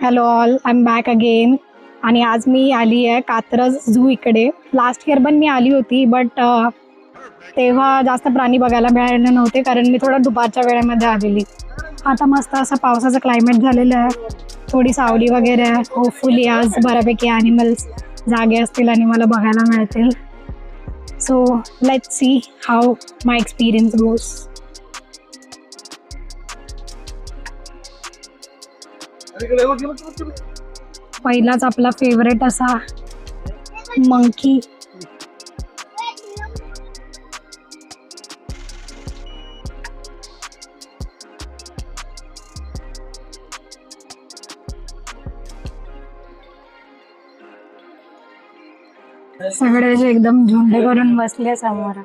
Hello all, I am back again. आणि आज मी आली आहे कात्रज झू इकडे. लास्ट इयर पण मी आली होती, बट तेव्हा जास्त प्राणी बघायला मिळाले नव्हते कारण मी थोडा दुपारच्या वेळेमध्ये आलेली. आता मस्त असं पावसाचं क्लायमेट झालेलं आहे, थोडी सावली वगैरे आहे. होपफुली आज बऱ्यापैकी ॲनिमल्स जागे असतील आणि मला बघायला मिळतील. So let's see how my experience goes. पहिलाच आपला फेवरेट असा मंकी. सगळे जे एकदम झुंड करून बसले समोर.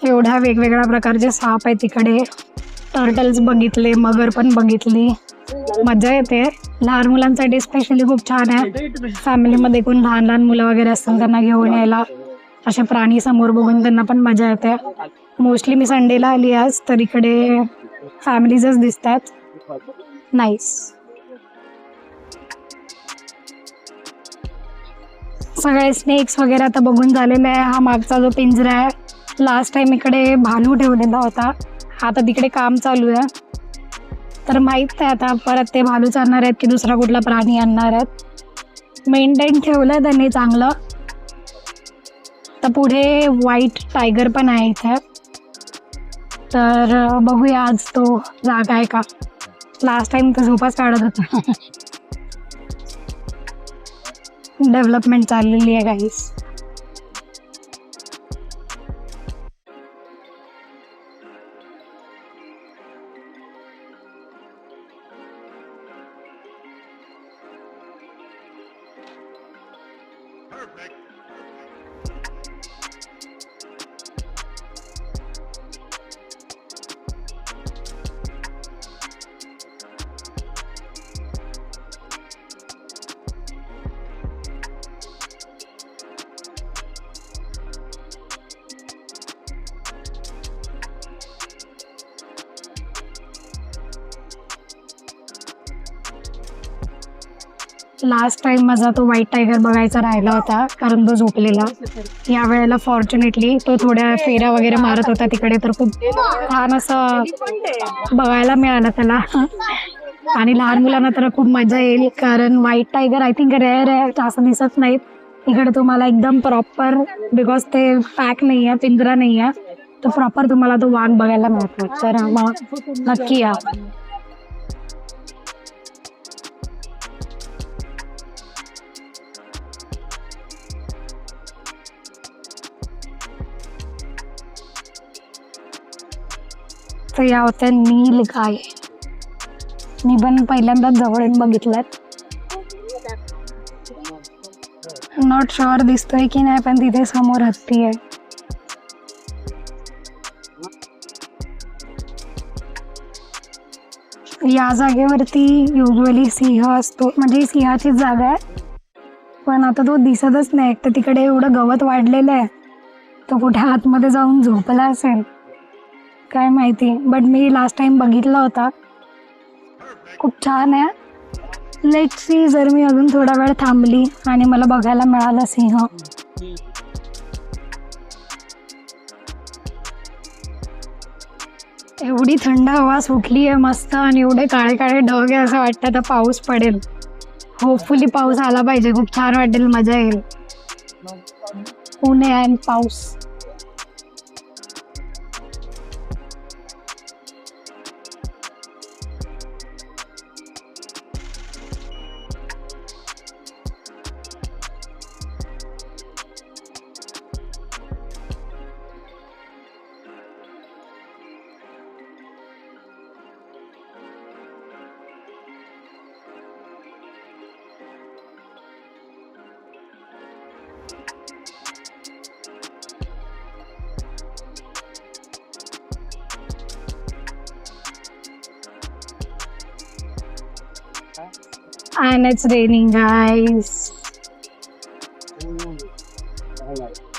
एवढ्या वेगवेगळ्या प्रकारचे साप आहेत तिकडे. टर्टल्स बघितले, मगर पण बघितली. मजा येते. लहान मुलांसाठी स्पेशली खूप छान आहे. फॅमिलीमध्ये कोण लहान लहान मुलं वगैरे असतील त्यांना घेऊन यायला असे प्राणी समोर बघून त्यांना पण मजा येते. मोस्टली मी संडेला आली आज, तर इकडे फॅमिलीजच दिसतात. नाईस. सगळे स्नेक्स वगैरे आता बघून झालेले आहे. हा मागचा जो पिंजरा आहे, लास्ट टाइम इकडे भालू ठेवलेला होता. आता तिकडे काम चालू आहे, तर माहीत नाही आता परत ते भालूच आणणार आहेत की दुसरा कुठला प्राणी आणणार आहेत. मेंटेन ठेवलं आहे त्यांनी चांगलं. तर पुढे व्हाईट टायगर पण आहे इथे, तर बघूया आज तो जागा आहे का. लास्ट टाइम तो झोपाच काढत होता. डेव्हलपमेंट चाललेली आहे गाईस. लास्ट टाइम माझा तो व्हाईट टायगर बघायचा राहिला होता कारण तो झोपलेला. या वेळेला फॉर्च्युनेटली तो थोड्या फेऱ्या वगैरे मारत होता तिकडे, तर खूप छान असं बघायला मिळालं त्याला. आणि लहान मुलांना तर खूप मजा येईल कारण white tiger I think rare आहे, जास्त दिसत नाहीत इकडे. तुम्हाला एकदम प्रॉपर, बिकॉज ते पॅक नाही आहे, पिंजरा नाही आहे, तर प्रॉपर तुम्हाला तो वाघ बघायला मिळतो. तर मग नक्की या. तर या होत्या नील गाय. मी पण पहिल्यांदाच जवळून बघितल्यात. नॉट शुअर दिसतोय की नाही, पण तिथे समोर हत्ती आहे. या जागेवरती युजली सिंह असतो, म्हणजे सिंहाचीच जागा आहे, पण आता तो दिसतच नाही. तर तिकडे एवढं गवत वाढलेलं आहे तो कुठे आतमध्ये जाऊन झोपला असेल काय माहिती, बट मी लास्ट टाइम बघितला होता. खूप छान आहे. लेट्स सी जर मी अजून थोडा वेळ थांबली आणि मला बघायला मिळालं सिंह. एवढी थंड हवा सुटली आहे मस्त आणि एवढे काळे काळे ढग आहे, असं वाटतं आता पाऊस पडेल. होपफुली पाऊस आला पाहिजे, खूप छान वाटेल, मजा येईल. पुणे अँड पाऊस. And it's raining guys.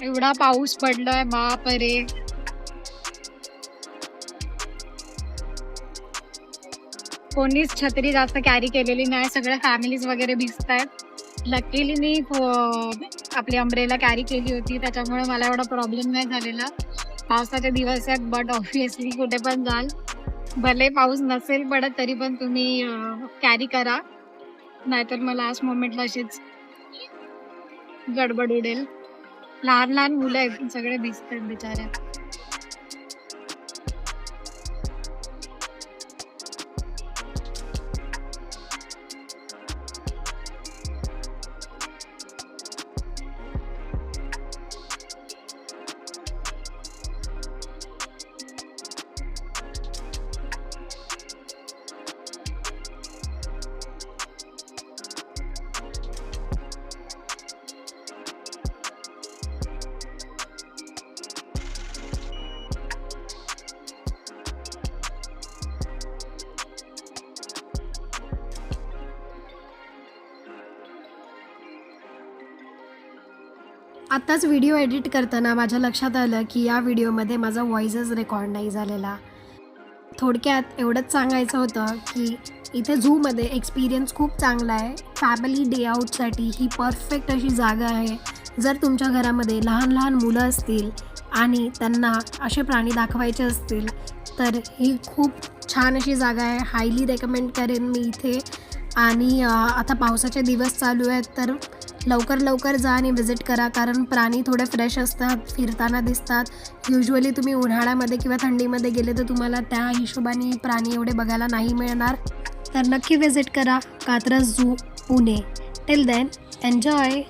एवढा पाऊस पडलाय बाप रे. कोणीच छत्री जास्त कॅरी केलेली नाही, सगळ्या फॅमिलीज वगैरे दिसत आहेत. लकीली मी आपली अम्ब्रेला कॅरी केली होती, त्याच्यामुळे मला एवढा प्रॉब्लेम नाही झालेला. पावसाचे दिवस आहेत, बट ऑब्व्हियसली कुठे पण जाल, भले पाऊस नसेल पडत तरी पण तुम्ही कॅरी करा, नाहीतर मग लास्ट मोमेंटला अशीच गडबड उडेल. लहान लहान मुलं आहेत, सगळे भिजतात बिचाऱ्या. आत्ताच व्हिडिओ एडिट करताना माझ्या लक्षात आलं की या व्हिडिओमध्ये माझा व्हॉइसच रेकॉर्ड नाही झालेला. थोडक्यात एवढंच सांगायचं होतं की इथे झूमध्ये एक्सपिरियन्स खूप चांगला आहे. फॅमिली डे आऊटसाठी ही परफेक्ट अशी जागा आहे. जर तुमच्या घरामध्ये लहान लहान मुलं असतील आणि त्यांना असे प्राणी दाखवायचे असतील तर ही खूप छान अशी जागा आहे. हायली रेकमेंड करेन मी इथे. आणि आता पावसाचे दिवस चालू आहेत तर लवकर जा आणि विजिट करा, कारण प्राणी थोडे फ्रेश असतात, फिरताना दिसतात. युजुअली तुम्ही उन्हाळ्यामध्ये किंवा थंडीमध्ये गेले तर तुम्हाला त्या हिशोबाने प्राणी एवढे बघायला नाही मिळणार. तर नक्की विजिट करा Katraj zoo Pune. Till then enjoy.